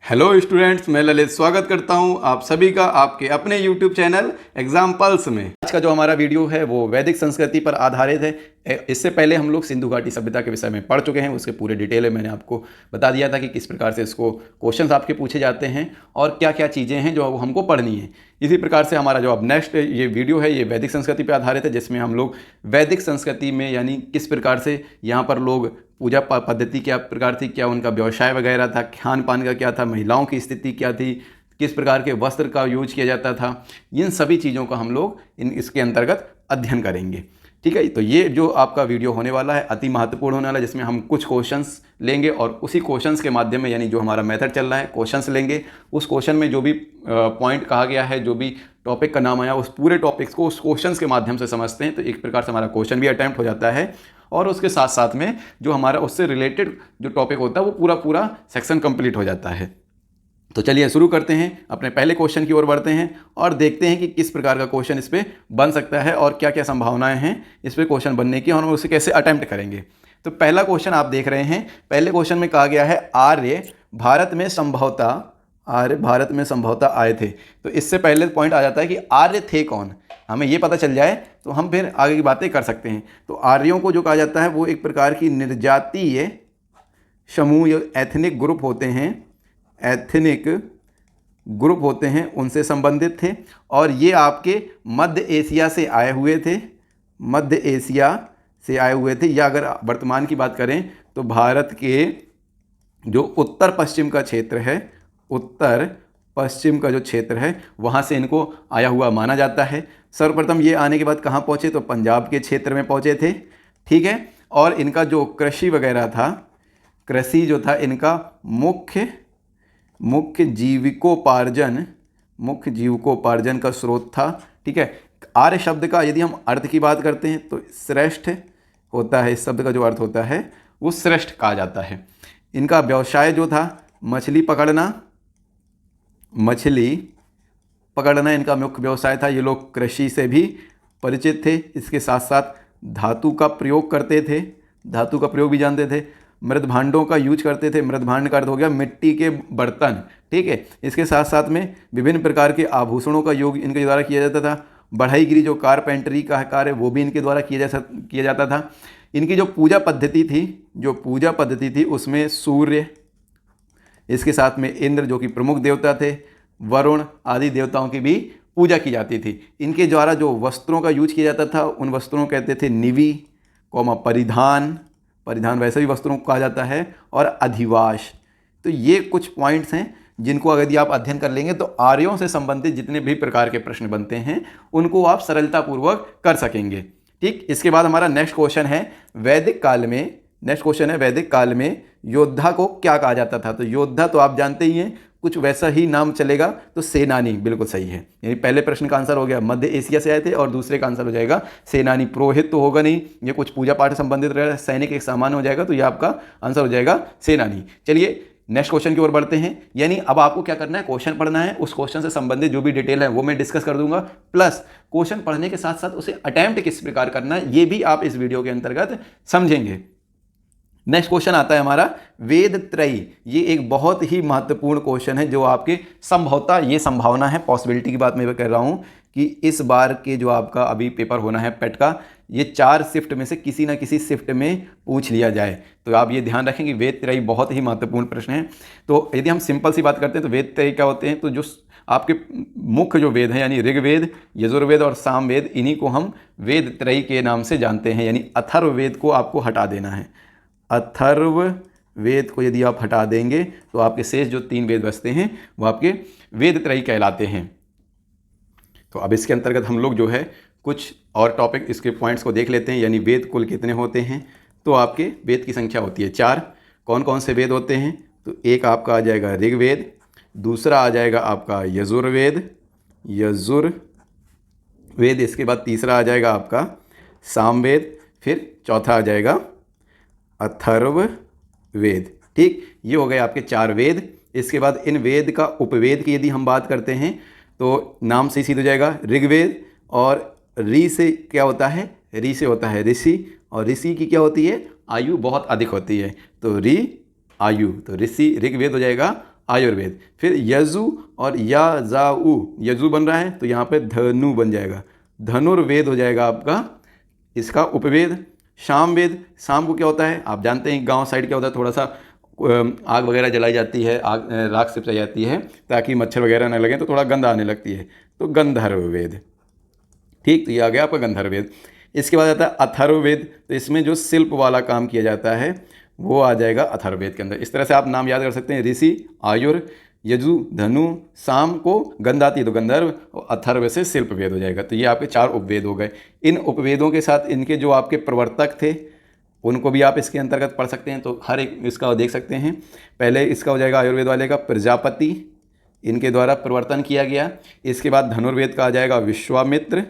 Hello students, मैं ललित स्वागत करता हूं आप सभी का आपके अपने यूट्यूब चैनल एग्जाम्पल्स में। आज का जो हमारा वीडियो है वो वैदिक संस्कृति पर आधारित है। इससे पहले हम लोग सिंधु घाटी सभ्यता के विषय में पढ़ चुके हैं। उसके पूरे डिटेल में मैंने आपको बता दिया था कि किस प्रकार से इसको क्वेश्चंस आपके पूछे जाते हैं और क्या क्या चीज़ें हैं जो हमको पढ़नी है। इसी प्रकार से हमारा जो अब नेक्स्ट ये वीडियो है ये वैदिक संस्कृति पर आधारित है, जिसमें हम लोग वैदिक संस्कृति में यानी किस प्रकार से यहाँ पर लोग पूजा पद्धति क्या प्रकार थी, क्या उनका व्यवसाय वगैरह था, खान पान का क्या था, महिलाओं की स्थिति क्या थी, किस प्रकार के वस्त्र का यूज किया जाता था, इन सभी चीज़ों का हम लोग इसके अंतर्गत अध्ययन करेंगे। ठीक है, तो ये जो आपका वीडियो होने वाला है अति महत्वपूर्ण होने वाला है, जिसमें हम कुछ क्वेश्चंस लेंगे और उसी क्वेश्चंस के माध्यम में यानी जो हमारा मेथड चल रहा है क्वेश्चंस लेंगे, उस क्वेश्चन में जो भी पॉइंट कहा गया है, जो भी टॉपिक का नाम आया, उस पूरे टॉपिक्स को उस क्वेश्चंस के माध्यम से समझते हैं। तो एक प्रकार से हमारा क्वेश्चन भी अटैम्प्ट हो जाता है और उसके साथ साथ में जो हमारा उससे रिलेटेड जो टॉपिक होता है वो पूरा पूरा सेक्शन कंप्लीट हो जाता है। तो चलिए शुरू करते हैं, अपने पहले क्वेश्चन की ओर बढ़ते हैं और देखते हैं कि किस प्रकार का क्वेश्चन इस पर बन सकता है और क्या क्या संभावनाएं हैं इस पर क्वेश्चन बनने की और हम उसे कैसे अटैम्प्ट करेंगे। तो पहला क्वेश्चन आप देख रहे हैं, पहले क्वेश्चन में कहा गया है आर्य भारत में संभवतः आए थे। तो इससे पहले पॉइंट आ जाता है कि आर्य थे कौन, हमें ये पता चल जाए तो हम फिर आगे की बातें कर सकते हैं। तो आर्यों को जो कहा जाता है वो एक प्रकार की निर्जातीय समूह एथनिक ग्रुप होते हैं, उनसे संबंधित थे और ये आपके मध्य एशिया से आए हुए थे। या अगर वर्तमान की बात करें तो भारत के जो उत्तर पश्चिम का जो क्षेत्र है वहाँ से इनको आया हुआ माना जाता है। सर्वप्रथम ये आने के बाद कहाँ पहुँचे तो पंजाब के क्षेत्र में पहुँचे थे। ठीक है, और इनका जो कृषि वगैरह था, कृषि जो था इनका मुख्य जीविकोपार्जन का स्रोत था। ठीक है, आर्य शब्द का यदि हम अर्थ की बात करते हैं तो श्रेष्ठ होता है। इस शब्द का जो अर्थ होता है वो श्रेष्ठ कहा जाता है। इनका व्यवसाय जो था मछली पकड़ना इनका मुख्य व्यवसाय था। ये लोग कृषि से भी परिचित थे, इसके साथ साथ धातु का प्रयोग करते थे, धातु का प्रयोग भी जानते थे। मृद भांडों का यूज करते थे, मृद भांड का अर्थ हो गया मिट्टी के बर्तन। ठीक है, इसके साथ साथ में विभिन्न प्रकार के आभूषणों का योग इनके द्वारा किया जाता था। बढ़ईगिरी जो कारपेंटरी का कार्य वो भी इनके द्वारा किया जाता था। इनकी जो पूजा पद्धति थी उसमें सूर्य, इसके साथ में इंद्र जो कि प्रमुख देवता थे, वरुण आदि देवताओं की भी पूजा की जाती थी। इनके द्वारा जो वस्त्रों का यूज किया जाता था उन वस्त्रों को कहते थे निवि, परिधान वैसे भी वस्त्रों को कहा जाता है, और अधिवास। तो ये कुछ पॉइंट्स हैं जिनको अगर यदि आप अध्ययन कर लेंगे तो आर्यों से संबंधित जितने भी प्रकार के प्रश्न बनते हैं उनको आप सरलतापूर्वक कर सकेंगे। ठीक, इसके बाद हमारा नेक्स्ट क्वेश्चन है वैदिक काल में योद्धा को क्या कहा जाता था। तो योद्धा तो आप जानते ही हैं, कुछ वैसा ही नाम चलेगा, तो सेनानी बिल्कुल सही है। यानी पहले प्रश्न का आंसर हो गया मध्य एशिया से आए थे और दूसरे का आंसर हो जाएगा सेनानी। पुरोहित तो होगा नहीं, ये कुछ पूजा पाठ से संबंधित रहेगा, सैनिक एक सामान्य हो जाएगा, तो ये आपका आंसर हो जाएगा सेनानी। चलिए नेक्स्ट क्वेश्चन की ओर बढ़ते हैं। यानी अब आपको क्या करना है, क्वेश्चन पढ़ना है, उस क्वेश्चन से संबंधित जो भी डिटेल है वो मैं डिस्कस कर दूंगा, प्लस क्वेश्चन पढ़ने के साथ साथ उसे अटेम्प्ट किस प्रकार करना है ये भी आप इस वीडियो के अंतर्गत समझेंगे। नेक्स्ट क्वेश्चन आता है हमारा वेद त्रयी। ये एक बहुत ही महत्वपूर्ण क्वेश्चन है जो आपके संभवतः, ये संभावना है, पॉसिबिलिटी की बात मैं कह रहा हूँ कि इस बार के जो आपका अभी पेपर होना है पेट का, ये 4 शिफ्ट में से किसी ना किसी शिफ्ट में पूछ लिया जाए। तो आप ये ध्यान रखें कि वेद त्रयी बहुत ही महत्वपूर्ण प्रश्न है। तो यदि हम सिंपल सी बात करते हैं तो वेद त्रयी क्या होते हैं, तो जो आपके मुख्य जो वेद हैं यानी ऋग्वेद, यजुर्वेद और सामवेद, इन्हीं को हम वेद त्रयी के नाम से जानते हैं। यानी अथर्ववेद को आपको हटा देना है। अथर्ववेद को यदि आप हटा देंगे तो आपके शेष जो 3 वेद बचते हैं वो आपके वेद त्रयी कहलाते हैं। तो अब इसके अंतर्गत हम लोग जो है कुछ और टॉपिक, इसके पॉइंट्स को देख लेते हैं। यानी वेद कुल कितने होते हैं, तो आपके वेद की संख्या होती है 4। कौन कौन से वेद होते हैं, तो एक आपका आ जाएगा ऋग्वेद, दूसरा आ जाएगा आपका यजुर्वेद, इसके बाद तीसरा आ जाएगा आपका सामवेद, फिर चौथा आ जाएगा अथर्ववेद। ठीक, ये हो गए आपके 4 वेद। इसके बाद इन वेद का उपवेद की यदि हम बात करते हैं तो नाम से ही सीध हो जाएगा ऋग्वेद, और ऋ से क्या होता है, ऋ से होता है ऋषि, और ऋषि की क्या होती है, आयु बहुत अधिक होती है, तो ऋ आयु, तो ऋषि ऋग्वेद हो जाएगा आयुर्वेद। फिर यजु और याजाऊ, यजु बन रहा है तो यहाँ पे धनु बन जाएगा, धनुर्वेद हो जाएगा आपका इसका उपवेद। सामवेद, शाम को क्या होता है आप जानते हैं, गांव साइड क्या होता है, थोड़ा सा आग वगैरह जलाई जाती है, आग राख से जलाई जाती है ताकि मच्छर वगैरह न लगे, तो थोड़ा गंध आने लगती है, तो गंधर्ववेद। ठीक, तो ये आ गया आपका गंधर्ववेद। इसके बाद आता है अथर्ववेद, तो इसमें जो शिल्प वाला काम किया जाता है वो आ जाएगा अथर्ववेद के अंदर। इस तरह से आप नाम याद कर सकते हैं, ऋषि, आयुर, यजु, धनु, साम को गंध आती है तो गंधर्व, और अथर्व से शिल्प वेद हो जाएगा। तो ये आपके 4 उपवेद हो गए। इन उपवेदों के साथ इनके जो आपके प्रवर्तक थे उनको भी आप इसके अंतर्गत पढ़ सकते हैं, तो हर एक इसका देख सकते हैं। पहले इसका हो जाएगा आयुर्वेद वाले का प्रजापति, इनके द्वारा प्रवर्तन किया गया। इसके बाद धनुर्वेद का आ जाएगा विश्वामित्र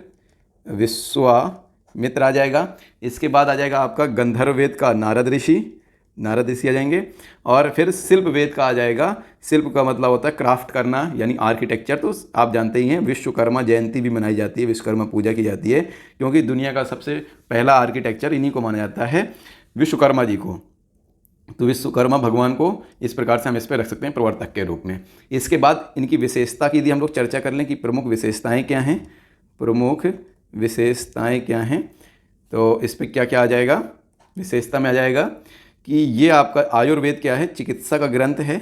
आ जाएगा। इसके बाद आ जाएगा आपका गंधर्ववेद का नारद ऋषि आ जाएंगे। और फिर शिल्प वेद का आ जाएगा, शिल्प का मतलब होता है क्राफ्ट करना यानी आर्किटेक्चर, तो आप जानते ही हैं विश्वकर्मा जयंती भी मनाई जाती है, विश्वकर्मा पूजा की जाती है, क्योंकि दुनिया का सबसे पहला आर्किटेक्चर इन्हीं को माना जाता है, विश्वकर्मा जी को। तो विश्वकर्मा भगवान को इस प्रकार से हम इस पर रख सकते हैं प्रवर्तक के रूप में। इसके बाद इनकी विशेषता की यदि हम लोग चर्चा कर लें कि प्रमुख विशेषताएँ क्या हैं, प्रमुख विशेषताएँ क्या हैं, तो इस पर क्या क्या आ जाएगा, विशेषता में आ जाएगा कि ये आपका आयुर्वेद क्या है, चिकित्सा का ग्रंथ है,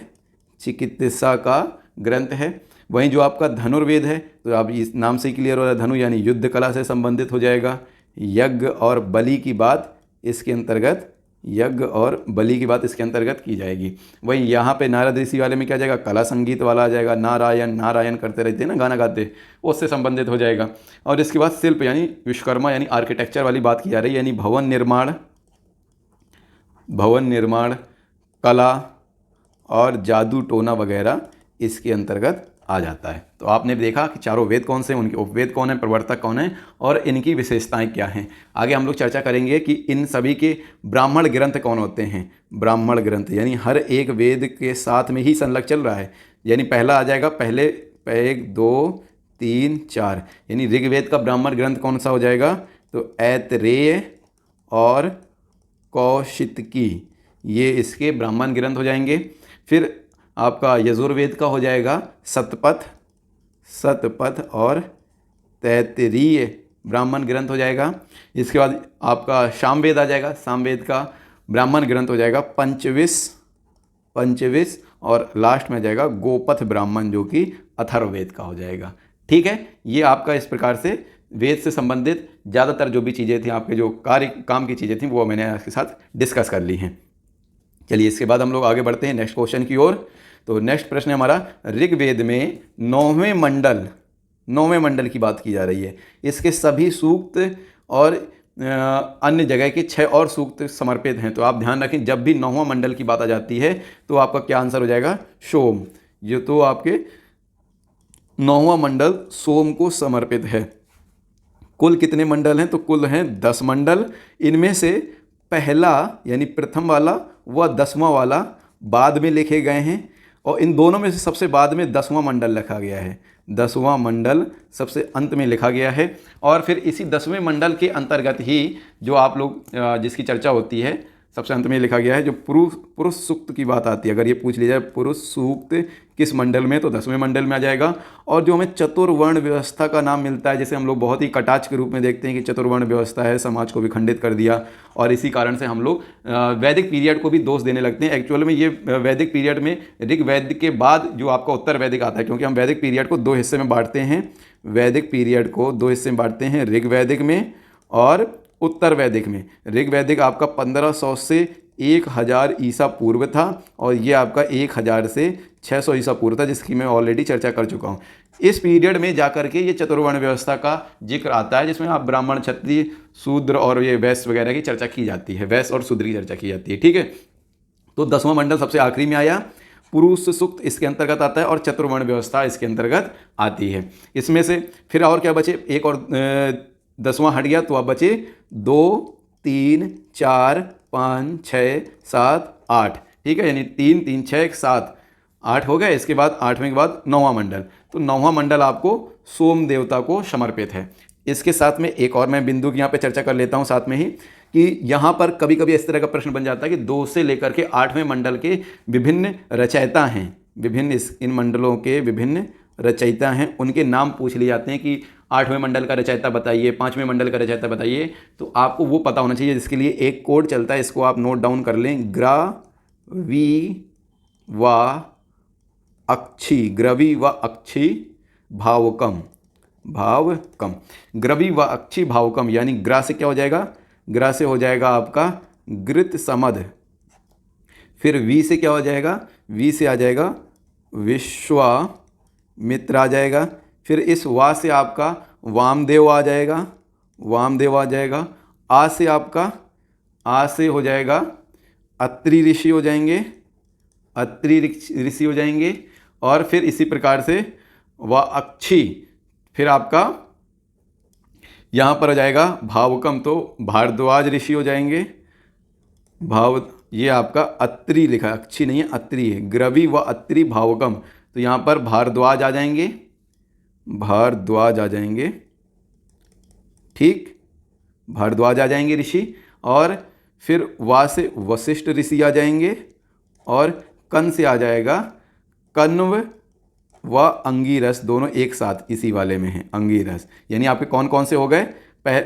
चिकित्सा का ग्रंथ है। वहीं जो आपका धनुर्वेद है, तो आप इस नाम से ही क्लियर हो रहा है, धनु यानी युद्ध कला से संबंधित हो जाएगा। यज्ञ और बलि की बात इसके अंतर्गत, यज्ञ और बलि की बात इसके अंतर्गत की जाएगी। वहीं यहाँ पे नारद ऋषि वाले में क्या जाएगा, कला संगीत वाला आ जाएगा, नारायण नारायण करते रहते हैं ना, गाना गाते, उससे संबंधित हो जाएगा। और इसके बाद शिल्प यानी विश्वकर्मा यानी आर्किटेक्चर वाली बात की जा रही है, यानी भवन निर्माण, कला और जादू टोना वगैरह इसके अंतर्गत आ जाता है। तो आपने देखा कि चारों वेद कौन से हैं, उनके उपवेद कौन है, प्रवर्तक कौन है और इनकी विशेषताएं क्या हैं। आगे हम लोग चर्चा करेंगे कि इन सभी के ब्राह्मण ग्रंथ कौन होते हैं। ब्राह्मण ग्रंथ यानी हर एक वेद के साथ में ही संलग्न चल रहा है, यानी पहला आ जाएगा, पहले 1 2 3 4, यानी ऋग्वेद का ब्राह्मण ग्रंथ कौन सा हो जाएगा, तो ऐतरेय और कौशितकी, ये इसके ब्राह्मण ग्रंथ हो जाएंगे। फिर आपका यजुर्वेद का हो जाएगा शतपथ और तैत्तिरीय ब्राह्मण ग्रंथ हो जाएगा। इसके बाद आपका सामवेद आ जाएगा, सामवेद का ब्राह्मण ग्रंथ हो जाएगा पंचविश, और लास्ट में आ जाएगा गोपथ ब्राह्मण जो कि अथर्ववेद का हो जाएगा। ठीक है, ये आपका इस प्रकार से वेद से संबंधित ज़्यादातर जो भी चीज़ें थी, आपके जो काम की चीज़ें थी, वो मैंने आपके साथ डिस्कस कर ली हैं। चलिए इसके बाद हम लोग आगे बढ़ते हैं नेक्स्ट क्वेश्चन की ओर। तो नेक्स्ट प्रश्न है हमारा, ऋग्वेद में 9वें मंडल की बात की जा रही है। इसके सभी सूक्त और अन्य जगह के 6 और सूक्त समर्पित हैं। तो आप ध्यान रखें, जब भी 9वां मंडल की बात आ जाती है तो आपका क्या आंसर हो जाएगा, सोम। ये तो आपके 9वां मंडल सोम को समर्पित है। कुल कितने मंडल हैं, तो कुल हैं 10 मंडल। इनमें से पहला यानी प्रथम वाला व 10वां वाला बाद में लिखे गए हैं, और इन दोनों में से सबसे बाद में 10वां मंडल लिखा गया है। 10वां मंडल सबसे अंत में लिखा गया है। और फिर इसी 10वें मंडल के अंतर्गत ही जो आप लोग जिसकी चर्चा होती है, सबसे अंत में लिखा गया है जो पुरुष सूक्त की बात आती है। अगर ये पूछ ली जाए पुरुष सूक्त किस मंडल में, तो 10वें मंडल में आ जाएगा। और जो हमें चतुर्वर्ण व्यवस्था का नाम मिलता है, जिसे हम लोग बहुत ही कटाक्ष के रूप में देखते हैं कि चतुर्वर्ण व्यवस्था है, समाज को विखंडित कर दिया, और इसी कारण से हम लोग वैदिक पीरियड को भी दोष देने लगते हैं। एक्चुअल में ये वैदिक पीरियड में ऋग्वेद के बाद जो आपका उत्तर वैदिक आता है, क्योंकि हम वैदिक पीरियड को 2 हिस्से में बांटते हैं। वैदिक पीरियड को 2 हिस्से में बांटते हैं, ऋग्वैदिक में और उत्तर वैदिक में। ऋग्वैदिक आपका 1500 से 1000 ईसा पूर्व था, और ये आपका 1000 से 600 ईसा पूर्व था, जिसकी मैं ऑलरेडी चर्चा कर चुका हूँ। इस पीरियड में जाकर के ये चतुर्वर्ण व्यवस्था का जिक्र आता है, जिसमें आप ब्राह्मण, क्षत्रिय, शूद्र और ये वैश्य वगैरह की चर्चा की जाती है, वैश्य और शूद्र की चर्चा की जाती है। ठीक है, तो 10वां मंडल सबसे आखिरी में आया, पुरुष सूक्त इसके अंतर्गत आता है और चतुर्वर्ण व्यवस्था इसके अंतर्गत आती है। इसमें से फिर और क्या बचे, एक और 10वां हट गया, तो अब बचे 2 3 4 5 6 7 8। ठीक है, यानी 3 3 6 7 8 हो गए। इसके बाद 8वें के बाद 9वां मंडल, तो 9वां मंडल आपको सोम देवता को समर्पित है। इसके साथ में एक और मैं बिंदु की यहाँ पे चर्चा कर लेता हूँ साथ में ही, कि यहाँ पर कभी कभी इस तरह का प्रश्न बन जाता है कि 2 से लेकर के 8वें मंडल के विभिन्न रचयिता हैं, इन मंडलों के विभिन्न रचयिता हैं, उनके नाम पूछ लिए जाते हैं कि 8वें मंडल का रचयिता बताइए, 5वें मंडल का रचयिता बताइए। तो आपको वो पता होना चाहिए, जिसके लिए एक कोड चलता है, इसको आप नोट डाउन कर लें। ग्रवी व अक्षी भावकम। ग्रवी व अक्षी भावकम यानी ग्रा से क्या हो जाएगा, ग्रा से हो जाएगा आपका घृत समध। फिर वी से क्या हो जाएगा, वी से आ जाएगा विश्वामित्र आ जाएगा। फिर इस वा से आपका वामदेव आ जाएगा, आ से आपका, आ से हो जाएगा अत्रि ऋषि हो जाएंगे, और फिर इसी प्रकार से व अक्षी, फिर आपका यहाँ पर हो जाएगा भावकम, तो भारद्वाज ऋषि हो जाएंगे। ये आपका अत्रि लिखा है, अक्षी नहीं है, अत्रि है। ग्रवी व अत्रि भावकम, तो यहाँ पर भारद्वाज आ जाएंगे, ठीक, भारद्वाज आ जाएंगे ऋषि। और फिर वा से वशिष्ठ ऋषि आ जाएंगे, और कन से आ जाएगा कण्व व अंगिरस, दोनों एक साथ इसी वाले में हैं, अंगिरस। यानी आपके कौन कौन से हो गए,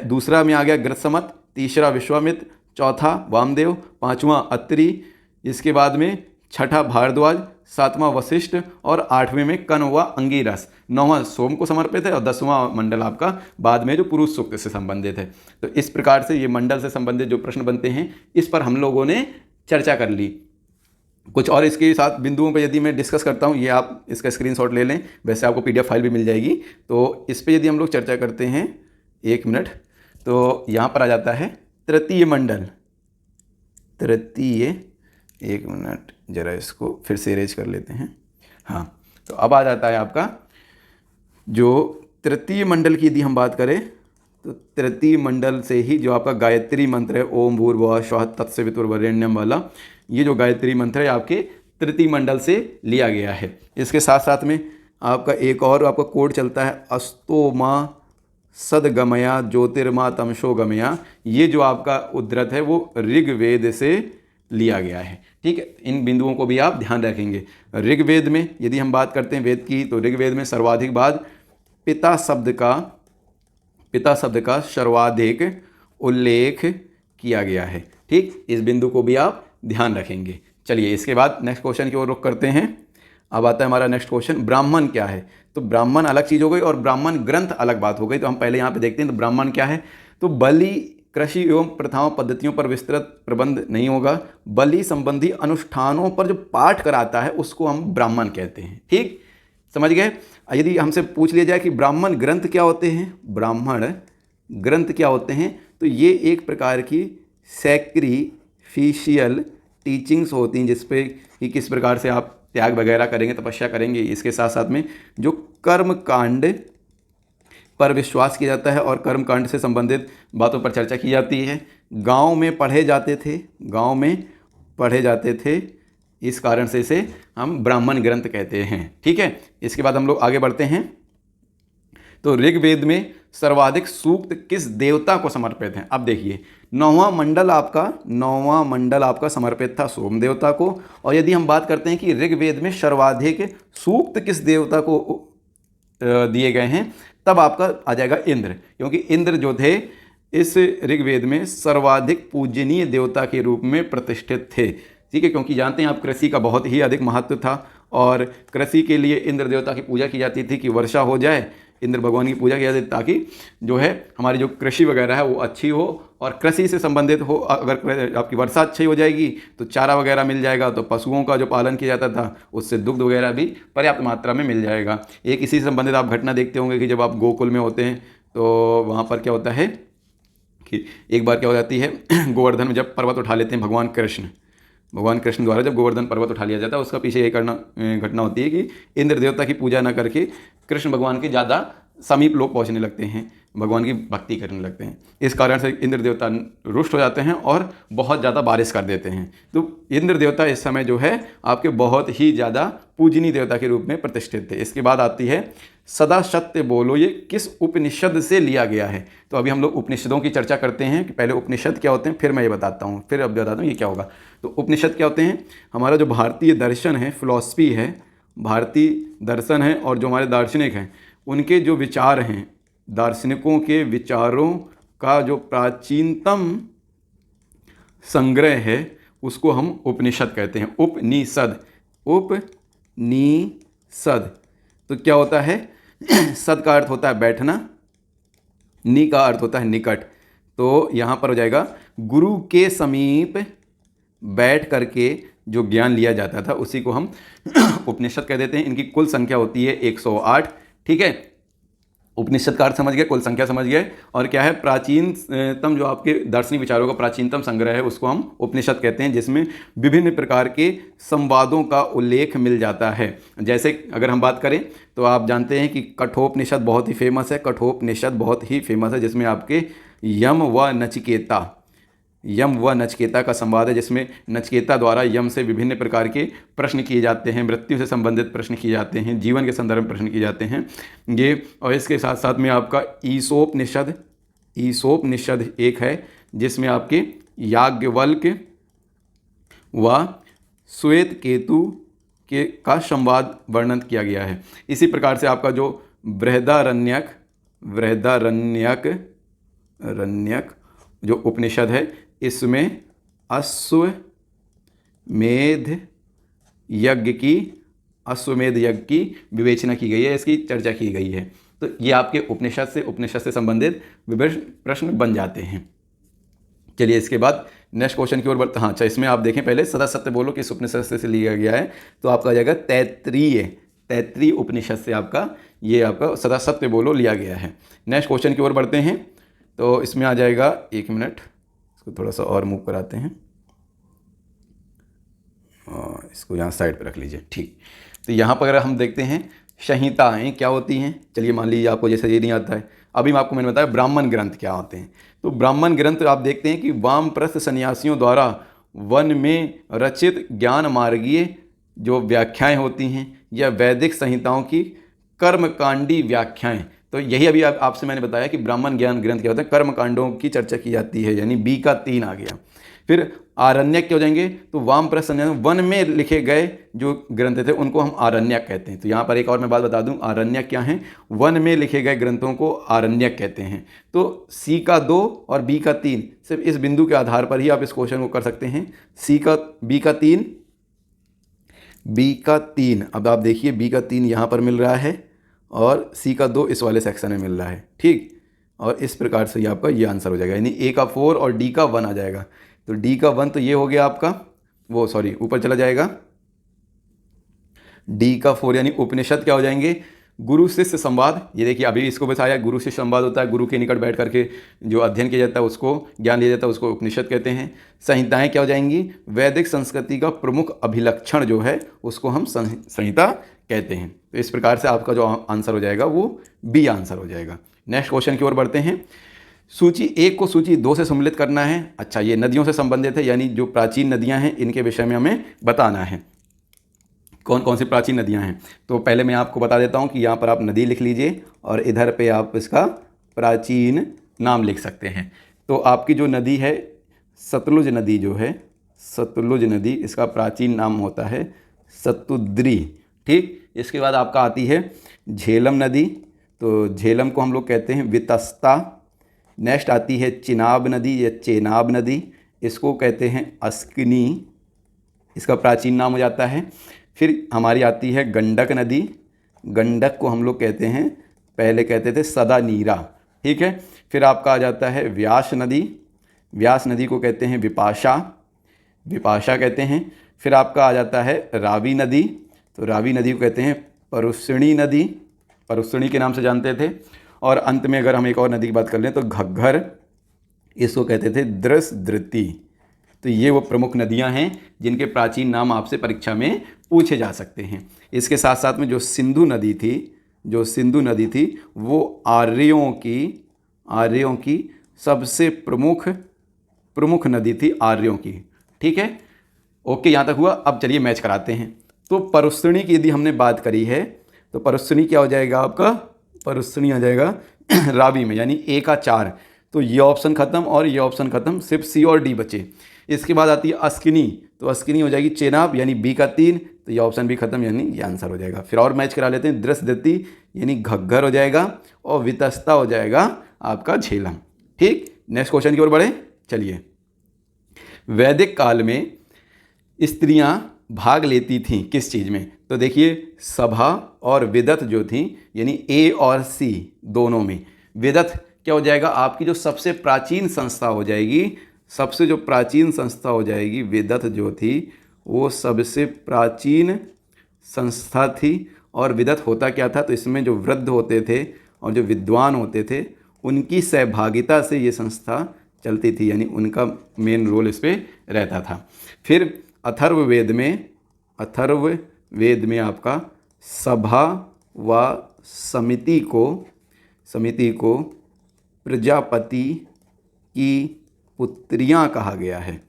दूसरा में आ गया घृतसमत, तीसरा विश्वामित्र, चौथा वामदेव, पांचवां अत्रि, इसके बाद में छठा भारद्वाज, सातवां वशिष्ठ, और 8वें में कण्व व अंगिरस। 9वां सोम को समर्पित है, और 10वां मंडल आपका बाद में जो पुरुष सूक्त से संबंधित है। तो इस प्रकार से ये मंडल से संबंधित जो प्रश्न बनते हैं, इस पर हम लोगों ने चर्चा कर ली। कुछ और इसके साथ बिंदुओं पर यदि मैं डिस्कस करता हूँ, ये आप इसका स्क्रीनशॉट ले लें, वैसे आपको PDF फाइल भी मिल जाएगी। तो इस पर यदि हम लोग चर्चा करते हैं, 1 मिनट, तो यहाँ पर आ जाता है तृतीय मंडल। 1 मिनट ज़रा इसको फिर से इरेज कर लेते हैं। हाँ, तो अब आ जाता है आपका जो तृतीय मंडल की यदि हम बात करें, तो तृतीय मंडल से ही जो आपका गायत्री मंत्र है, ओम भूर्भुवः स्वः तत्सवितुर्वरेण्यम वाला, ये जो गायत्री मंत्र है आपके तृतीय मंडल से लिया गया है। इसके साथ साथ में आपका एक और आपका कोड चलता है, अस्तोमा सदगमया ज्योतिर्मा तमशो गमया। ये जो आपका उद्धृत है वो ऋग्वेद से लिया गया है, ठीक है। इन बिंदुओं को भी आप ध्यान रखेंगे। ऋग्वेद में यदि हम बात करते हैं वेद की, तो ऋग्वेद में सर्वाधिक बार पिता शब्द का सर्वाधिक उल्लेख किया गया है, ठीक। इस बिंदु को भी आप ध्यान रखेंगे। चलिए इसके बाद नेक्स्ट क्वेश्चन की ओर रुख करते हैं। अब आता है हमारा नेक्स्ट क्वेश्चन, ब्राह्मण क्या है। तो ब्राह्मण अलग चीज़ हो गई और ब्राह्मण ग्रंथ अलग बात हो गई। तो हम पहले यहाँ पे देखते हैं, तो ब्राह्मण क्या है। तो बलि, कृषि एवं प्रथाओं पद्धतियों पर विस्तृत प्रबंध नहीं होगा, बलि संबंधी अनुष्ठानों पर जो पाठ कराता है उसको हम ब्राह्मण कहते हैं, ठीक, समझ गए। यदि हमसे पूछ लिया जाए कि ब्राह्मण ग्रंथ क्या होते हैं, ब्राह्मण ग्रंथ क्या होते हैं, तो ये एक प्रकार की सैक्रिफिशियल टीचिंग्स होती हैं, जिस पे कि किस प्रकार से आप त्याग वगैरह करेंगे, तपस्या करेंगे। इसके साथ साथ में जो कर्म कांड पर विश्वास किया जाता है और कर्म कांड से संबंधित बातों पर चर्चा की जाती है। गांव में पढ़े जाते थे, इस कारण से इसे हम ब्राह्मण ग्रंथ कहते हैं, ठीक है। इसके बाद हम लोग आगे बढ़ते हैं। तो ऋग्वेद में सर्वाधिक सूक्त किस देवता को समर्पित हैं। अब देखिए, 9वां मंडल आपका समर्पित था सोम देवता को। और यदि हम बात करते हैं कि ऋग्वेद में सर्वाधिक सूक्त किस देवता को दिए गए हैं, तब आपका आ जाएगा इंद्र, क्योंकि इंद्र जो थे इस ऋग्वेद में सर्वाधिक पूजनीय देवता के रूप में प्रतिष्ठित थे, ठीक है। क्योंकि जानते हैं आप, कृषि का बहुत ही अधिक महत्व था और कृषि के लिए इंद्र देवता की पूजा की जाती थी कि वर्षा हो जाए, इंद्र भगवान की पूजा की जाती थी, ताकि जो है हमारी जो कृषि वगैरह है वो अच्छी हो और कृषि से संबंधित हो। अगर आपकी वर्षा अच्छी हो जाएगी तो चारा वगैरह मिल जाएगा, तो पशुओं का जो पालन किया जाता था उससे दुग्ध वगैरह भी पर्याप्त मात्रा में मिल जाएगा। एक इसी से संबंधित आप घटना देखते होंगे कि जब आप गोकुल में होते हैं तो वहाँ पर क्या होता है कि एक बार क्या हो जाती है, गोवर्धन में जब पर्वत उठा लेते हैं भगवान कृष्ण द्वारा जब गोवर्धन पर्वत उठा लिया जाता है, उसका पीछे एक घटना होती है कि इंद्र देवता की पूजा न करके कृष्ण भगवान के ज़्यादा समीप लोग पहुंचने लगते हैं, भगवान की भक्ति करने लगते हैं। इस कारण से इंद्र देवता रुष्ट हो जाते हैं और बहुत ज़्यादा बारिश कर देते हैं। तो इंद्र देवता इस समय जो है आपके बहुत ही ज़्यादा पूजनीय देवता के रूप में प्रतिष्ठित थे। इसके बाद आती है सदा सत्य बोलो, ये किस उपनिषद से लिया गया है। तो अभी हम लोग उपनिषदों की चर्चा करते हैं कि पहले उपनिषद क्या होते हैं, फिर मैं ये बताता हूँ, फिर अब बताता हूँ ये क्या होगा। तो उपनिषद क्या होते हैं, हमारा जो भारतीय दर्शन है, फिलॉसफी है, भारतीय दर्शन है और जो हमारे दार्शनिक हैं उनके जो विचार हैं, दार्शनिकों के विचारों का जो प्राचीनतम संग्रह है उसको हम उपनिषद कहते हैं। उपनिषद, उपनिषद। तो क्या होता है, सद का अर्थ होता है बैठना, नि का अर्थ होता है निकट। तो यहाँ पर हो जाएगा गुरु के समीप बैठ करके जो ज्ञान लिया जाता था उसी को हम उपनिषद कह देते हैं। इनकी कुल संख्या होती है 108। ठीक है, उपनिषद का अर्थ समझ गए, कुल संख्या समझ गए, और क्या है, प्राचीनतम जो आपके दार्शनिक विचारों का प्राचीनतम संग्रह है उसको हम उपनिषद कहते हैं, जिसमें विभिन्न प्रकार के संवादों का उल्लेख मिल जाता है। जैसे अगर हम बात करें तो आप जानते हैं कि कठोपनिषद बहुत ही फेमस है, कठोपनिषद बहुत ही फेमस है, जिसमें आपके यम व नचिकेता का संवाद है, जिसमें नचिकेता द्वारा यम से विभिन्न प्रकार के प्रश्न किए जाते हैं, मृत्यु से संबंधित प्रश्न किए जाते हैं, जीवन के संदर्भ में प्रश्न किए जाते हैं ये। और इसके साथ साथ में आपका ईसोपनिषद एक है, जिसमें आपके याज्ञवल्क व श्वेत केतु का संवाद वर्णन किया गया है। इसी प्रकार से आपका जो बृहदारण्यक जो उपनिषद है इसमें अश्वमेध यज्ञ की विवेचना की गई है, इसकी चर्चा की गई है। तो ये आपके उपनिषद से संबंधित विभिन्न प्रश्न बन जाते हैं। चलिए इसके बाद नेक्स्ट क्वेश्चन की ओर बढ़ते। हाँ अच्छा, इसमें आप देखें पहले सदा सत्य बोलो किस उपनिषद से लिया गया है, तो आपका आ जाएगा तैत्तरीय उपनिषद से आपका ये आपका सदा सत्य बोलो लिया गया है। नेक्स्ट क्वेश्चन की ओर बढ़ते हैं, तो इसमें आ जाएगा, एक मिनट इसको थोड़ा सा और मूव कराते हैं, इसको यहाँ साइड पे रख लीजिए। ठीक, तो यहाँ पर अगर हम देखते हैं संहिताएँ क्या होती हैं। चलिए मान लीजिए आपको जैसे ये नहीं आता है, अभी मैंने बताया ब्राह्मण ग्रंथ क्या होते हैं। तो ब्राह्मण ग्रंथ आप देखते हैं कि वामप्रस्थ सन्यासियों द्वारा वन में रचित ज्ञान मार्गीय जो व्याख्याएं होती हैं या वैदिक संहिताओं की कर्मकांडी व्याख्याएं। तो यही अभी आपसे मैंने बताया कि ब्राह्मण ज्ञान ग्रंथ क्या होता है, कर्मकांडों की चर्चा की जाती है, यानी बी का 3 आ गया। फिर आरण्यक क्या हो जाएंगे, तो वामप्रस्थ सन्यासी वन में लिखे गए जो ग्रंथ थे उनको हम आरण्यक कहते हैं। तो यहाँ पर एक और मैं बात बता दूं, आरण्यक क्या है, वन में लिखे गए ग्रंथों को आरण्यक कहते हैं। तो सी का 2 और बी का 3, सिर्फ इस बिंदु के आधार पर ही आप इस क्वेश्चन को कर सकते हैं। बी का 3, अब आप देखिए बी का 3 यहाँ पर मिल रहा है और सी का 2 इस वाले सेक्शन में मिल रहा है। ठीक, और इस प्रकार से ये आपका ये आंसर हो जाएगा, यानी ए का 4 और डी का 1 आ जाएगा। तो डी का 1 तो ये हो गया आपका, वो सॉरी ऊपर चला जाएगा, डी का 4 यानी उपनिषद क्या हो जाएंगे, गुरु शिष्य संवाद। ये देखिए अभी इसको बताया, गुरु शिष्य संवाद होता है, गुरु के निकट बैठ करके जो अध्ययन किया जाता है उसको ज्ञान लिया जाता है, उसको उपनिषद कहते हैं। संहिताएं क्या हो जाएंगी, वैदिक संस्कृति का प्रमुख अभिलक्षण जो है उसको हम संहिता कहते हैं। तो इस प्रकार से आपका जो आंसर हो जाएगा वो बी आंसर हो जाएगा। नेक्स्ट क्वेश्चन की ओर बढ़ते हैं। सूची 1 को सूची 2 से सम्मिलित करना है। अच्छा, ये नदियों से संबंधित है, यानी जो प्राचीन नदियां हैं इनके विषय में हमें बताना है, कौन कौन सी प्राचीन नदियां हैं। तो पहले मैं आपको बता देता हूं कि यहाँ पर आप नदी लिख लीजिए और इधर पे आप इसका प्राचीन नाम लिख सकते हैं। तो आपकी जो नदी है सतलुज नदी जो है, सतलुज नदी, इसका प्राचीन नाम होता है सतुद्री। ठीक, इसके बाद आपका आती है झेलम नदी, तो झेलम को हम लोग कहते हैं वितस्ता। नेक्स्ट आती है चिनाब नदी या चेनाब नदी, इसको कहते हैं अस्किनी, इसका प्राचीन नाम हो जाता है। फिर हमारी आती है गंडक नदी, गंडक को हम लोग कहते हैं, पहले कहते थे सदा नीरा। ठीक है, फिर आपका आ जाता है व्यास नदी, व्यास नदी को कहते हैं विपाशा, विपाशा कहते हैं। फिर आपका आ जाता है रावी नदी, तो रावी नदी को कहते हैं परुष्णी नदी, परुष्णी के नाम से जानते थे। और अंत में अगर हम एक और नदी की बात कर लें तो घग्घर, इसको कहते थे दृष्टि। तो ये वो प्रमुख नदियां हैं जिनके प्राचीन नाम आपसे परीक्षा में पूछे जा सकते हैं। इसके साथ साथ में जो सिंधु नदी थी, जो सिंधु नदी थी वो आर्यों की सबसे प्रमुख नदी थी, आर्यों की। ठीक है, ओके, यहाँ तक हुआ। अब चलिए मैच कराते हैं। तो परुष्णी की यदि हमने बात करी है तो परुष्णी क्या हो जाएगा आपका, परुष्णी आ जाएगा रावी में, यानी ए का 4। तो ये ऑप्शन खत्म और ये ऑप्शन खत्म, सिर्फ सी और डी बचे। इसके बाद आती है अस्किनी, तो अस्किनी हो जाएगी चेनाब यानी बी का 3, तो ये ऑप्शन भी खत्म यानी ये आंसर हो जाएगा। फिर और मैच करा लेते हैं, दृष्टदत्ती यानी घग्गर हो जाएगा और वितस्ता हो जाएगा आपका झेलम। ठीक, नेक्स्ट क्वेश्चन की ओर बढ़े। चलिए, वैदिक काल में स्त्रियां भाग लेती थीं किस चीज़ में? तो देखिए, सभा और विदत जो थी यानी ए और सी दोनों में। विदत क्या हो जाएगा? आपकी जो सबसे प्राचीन संस्था हो जाएगी, सबसे जो प्राचीन संस्था हो जाएगी, विदत जो थी वो सबसे प्राचीन संस्था थी। और विदत होता क्या था? तो इसमें जो वृद्ध होते थे और जो विद्वान होते थे उनकी सहभागिता से ये संस्था चलती थी, यानी उनका मेन रोल इस पर रहता था। फिर अथर्ववेद में आपका सभा व समिति को प्रजापति की पुत्रियां कहा गया है।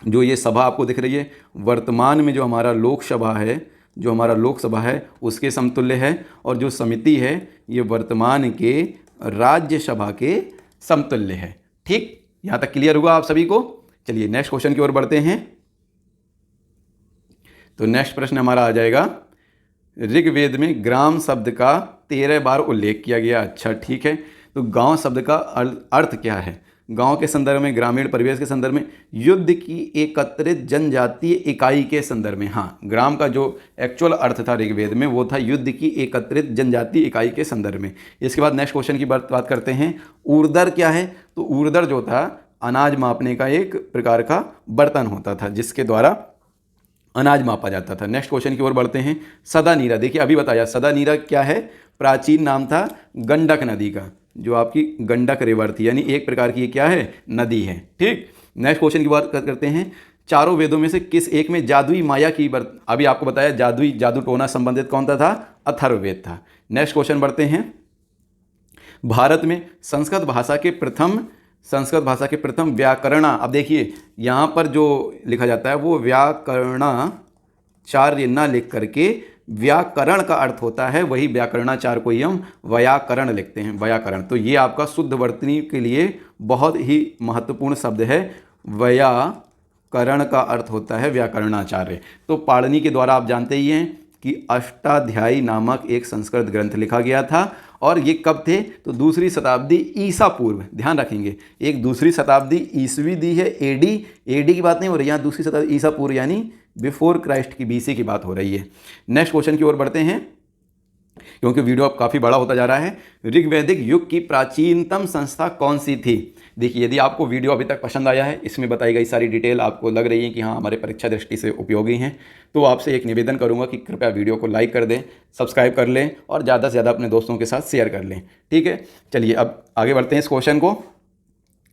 जो ये सभा आपको दिख रही है वर्तमान में जो हमारा लोकसभा है उसके समतुल्य है, और जो समिति है ये वर्तमान के राज्यसभा के समतुल्य है। ठीक, यहाँ तक क्लियर हुआ आप सभी को? चलिए नेक्स्ट क्वेश्चन की ओर बढ़ते हैं। तो नेक्स्ट प्रश्न हमारा आ जाएगा, ऋग्वेद में ग्राम शब्द का 13 बार उल्लेख किया गया। अच्छा ठीक है, तो गांव शब्द का अर्थ क्या है? गांव के संदर्भ में, ग्रामीण परिवेश के संदर्भ में, युद्ध की एकत्रित जनजातीय इकाई के संदर्भ में। हाँ, ग्राम का जो एक्चुअल अर्थ था ऋग्वेद में वो था युद्ध की एकत्रित जनजातीय इकाई के संदर्भ में। इसके बाद नेक्स्ट क्वेश्चन की बात करते हैं, ऊर्दर क्या है? तो ऊर्दर जो था अनाज मापने का एक प्रकार का बर्तन होता था जिसके द्वारा अनाज मापा जाता था। नेक्स्ट क्वेश्चन की ओर बढ़ते हैं, सदानीरा। देखिए अभी बताया सदानीरा क्या है? प्राचीन नाम था गंडक नदी का, जो आपकी गंडक रिवर थी, यानी एक प्रकार की ये क्या है? नदी है। ठीक, नेक्स्ट क्वेश्चन की बात करते हैं, चारों वेदों में से किस एक में जादुई माया की अभी आपको बताया जादू टोना संबंधित कौन सा था? अथर्ववेद था। नेक्स्ट क्वेश्चन बढ़ते हैं, भारत में संस्कृत भाषा के प्रथम व्याकरणा। अब देखिए यहाँ पर जो लिखा जाता है वो व्याकरणाचार्य ना लिख करके व्याकरण का अर्थ होता है, वही व्याकरणाचार्य को ही हम व्याकरण लिखते हैं, व्याकरण। तो ये आपका शुद्ध वर्तनी के लिए बहुत ही महत्वपूर्ण शब्द है। व्याकरण का अर्थ होता है व्याकरणाचार्य। तो पाणिनि के द्वारा आप जानते ही हैं कि अष्टाध्यायी नामक एक संस्कृत ग्रंथ लिखा गया था, और ये कब थे? तो 2री शताब्दी ईसा पूर्व। ध्यान रखेंगे, एक 2री शताब्दी ईसवी दी है, एडी की बात नहीं हो रही, यहाँ 2री शताब्दी ईसा पूर्व यानी बिफोर क्राइस्ट की, बीसी की बात हो रही है। नेक्स्ट क्वेश्चन की ओर बढ़ते हैं, क्योंकि वीडियो अब काफ़ी बड़ा होता जा रहा है। ऋग्वैदिक युग की प्राचीनतम संस्था कौन सी थी? देखिए, यदि आपको वीडियो अभी तक पसंद आया है, इसमें बताई गई सारी डिटेल आपको लग रही है कि हाँ हमारे परीक्षा दृष्टि से उपयोगी हैं, तो आपसे एक निवेदन करूंगा कि कृपया वीडियो को लाइक कर दें, सब्सक्राइब कर लें और ज़्यादा से ज़्यादा अपने दोस्तों के साथ शेयर कर लें। ठीक है, चलिए अब आगे बढ़ते हैं इस क्वेश्चन को।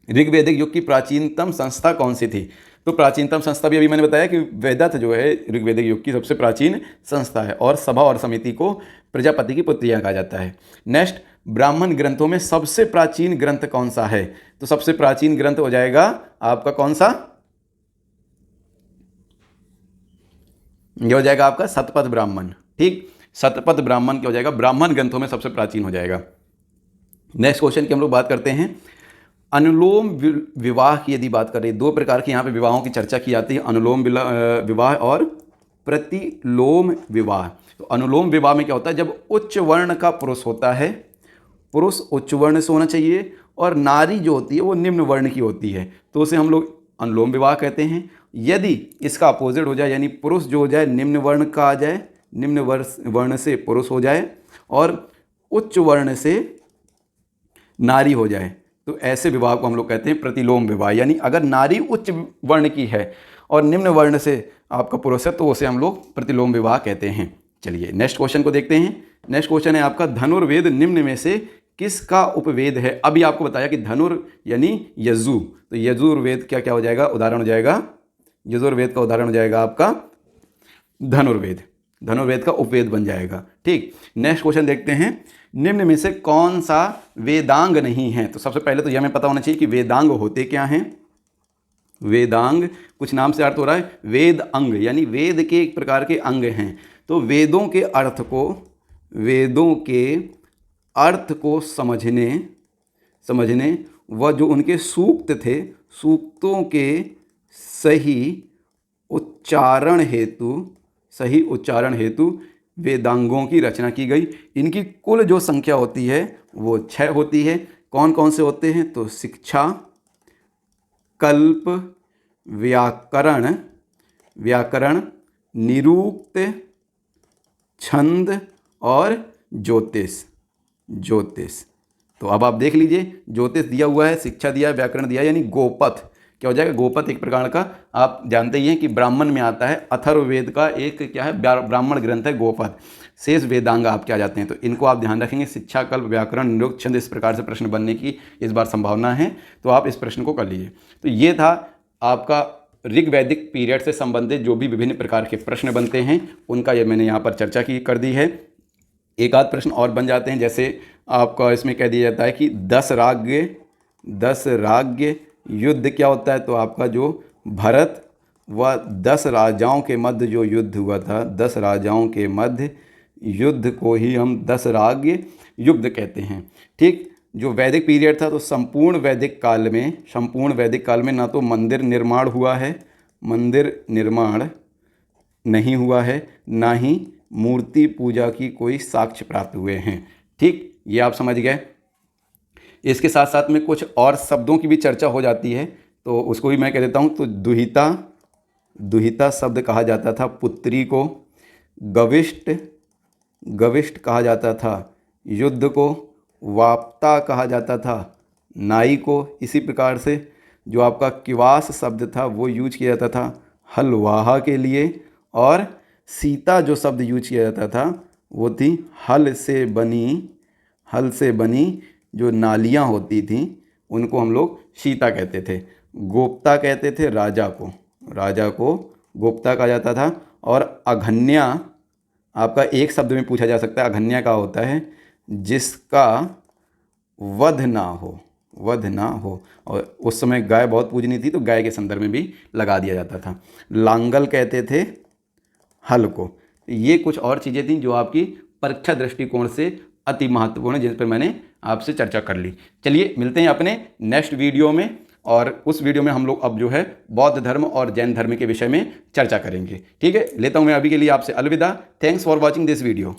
ऋग्वैदिक युग की प्राचीनतम संस्था कौन सी थी? तो प्राचीनतम संस्था भी अभी मैंने बताया कि वेदत जो है ऋग्वैदिक युग की सबसे प्राचीन संस्था है, और सभा और समिति को प्रजापति की पुत्रियां कहा जाता है। नेक्स्ट, ब्राह्मण ग्रंथों में सबसे प्राचीन ग्रंथ कौन सा है? तो सबसे प्राचीन ग्रंथ हो जाएगा आपका कौन सा? यह हो जाएगा आपका शतपथ ब्राह्मण। ठीक, शतपथ ब्राह्मण क्या हो जाएगा? ब्राह्मण ग्रंथों में सबसे प्राचीन हो जाएगा। नेक्स्ट क्वेश्चन की हम लोग बात करते हैं, अनुलोम विवाह की यदि बात करें, 2 प्रकार के यहाँ पे विवाहों की चर्चा की जाती है, अनुलोम विवाह और प्रतिलोम विवाह। तो अनुलोम विवाह में क्या होता है? जब उच्च वर्ण का पुरुष होता है, पुरुष उच्च वर्ण से होना चाहिए और नारी जो होती है वो निम्न वर्ण की होती है, तो उसे हम लोग अनुलोम विवाह कहते हैं। यदि इसका अपोजिट हो जाए, यानी पुरुष जो हो जाए निम्न वर्ण का आ जाए, निम्न वर्ण से पुरुष हो जाए और उच्च वर्ण से नारी हो जाए, तो ऐसे विवाह को हम लोग कहते हैं प्रतिलोम विवाह। यानी अगर नारी उच्च वर्ण की है और निम्न वर्ण से आपका पुरुष है तो उसे हम लोग प्रतिलोम विवाह कहते हैं। चलिए नेक्स्ट क्वेश्चन को देखते हैं। नेक्स्ट क्वेश्चन है आपका, धनुर्वेद निम्न में से किसका उपवेद है? अभी आपको बताया कि धनुर यानी यजु, तो यजुर्वेद क्या क्या हो जाएगा? उदाहरण हो जाएगा, यजुर्वेद का उदाहरण हो जाएगा आपका धनुर्वेद, धनुर्वेद का उपवेद बन जाएगा। ठीक, नेक्स्ट क्वेश्चन देखते हैं, निम्न में से कौन सा वेदांग नहीं है? तो सबसे पहले तो यह हमें पता होना चाहिए कि वेदांग होते क्या हैं। वेदांग कुछ नाम से अर्थ हो रहा है वेद अंग, यानी वेद के एक प्रकार के अंग हैं। तो वेदों के अर्थ को समझने व जो उनके सूक्त थे, सूक्तों के सही उच्चारण हेतु वेदांगों की रचना की गई। इनकी कुल जो संख्या होती है वो 6 होती है। कौन कौन से होते हैं? तो शिक्षा, कल्प, व्याकरण, निरुक्त, छंद और ज्योतिष। तो अब आप देख लीजिए, ज्योतिष दिया हुआ है, शिक्षा दिया है, व्याकरण दिया है, यानी गोपथ क्या हो जाएगा? गोपथ एक प्रकार का, आप जानते ही हैं कि ब्राह्मण में आता है, अथर्ववेद का एक क्या है, ब्राह्मण ग्रंथ है गोपथ। शेष वेदांग आप क्या जाते हैं, तो इनको आप ध्यान रखेंगे। शिक्षा, कल्प, व्याकरण, निरुक्त, छंद, इस प्रकार से प्रश्न बनने की इस बार संभावना है, तो आप इस प्रश्न को कर लीजिए। तो ये था आपका ऋग्वैदिक पीरियड से संबंधित जो भी विभिन्न प्रकार के प्रश्न बनते हैं उनका ये मैंने यहाँ पर चर्चा कर दी है। एक आध प्रश्न और बन जाते हैं, जैसे आपका इसमें कह दिया जाता है कि 10 राग्य युद्ध क्या होता है? तो आपका जो भरत व 10 राजाओं के मध्य जो युद्ध हुआ था, 10 राजाओं के मध्य युद्ध को ही हम 10 राग्य युद्ध कहते हैं। ठीक, जो वैदिक पीरियड था, तो संपूर्ण वैदिक काल में ना तो मंदिर निर्माण नहीं हुआ है, ना ही मूर्ति पूजा की कोई साक्ष्य प्राप्त हुए हैं। ठीक, ये आप समझ गए। इसके साथ साथ में कुछ और शब्दों की भी चर्चा हो जाती है, तो उसको भी मैं कह देता हूँ। तो दुहिता शब्द कहा जाता था पुत्री को, गविष्ट कहा जाता था युद्ध को, वाप्ता कहा जाता था नाई को। इसी प्रकार से जो आपका किवास शब्द था वो यूज किया जाता था हलवाहा के लिए, और सीता जो शब्द यूज किया जाता था वो थी हल से बनी जो नालियाँ होती थीं उनको हम लोग सीता कहते थे। गोप्ता कहते थे राजा को गोप्ता कहा जाता था। और अघन्या आपका एक शब्द में पूछा जा सकता है, अघन्या का होता है जिसका वध ना हो। और उस समय गाय बहुत पूजनी थी, तो गाय के संदर्भ में भी लगा दिया जाता था। लांगल कहते थे हल को। ये कुछ और चीज़ें थीं जो आपकी परीक्षा दृष्टिकोण से अति महत्वपूर्ण है, जिस पर मैंने आपसे चर्चा कर ली। चलिए मिलते हैं अपने नेक्स्ट वीडियो में, और उस वीडियो में हम लोग अब जो है बौद्ध धर्म और जैन धर्म के विषय में चर्चा करेंगे। ठीक है, लेता हूँ मैं अभी के लिए आपसे अलविदा। Thanks for watching this video.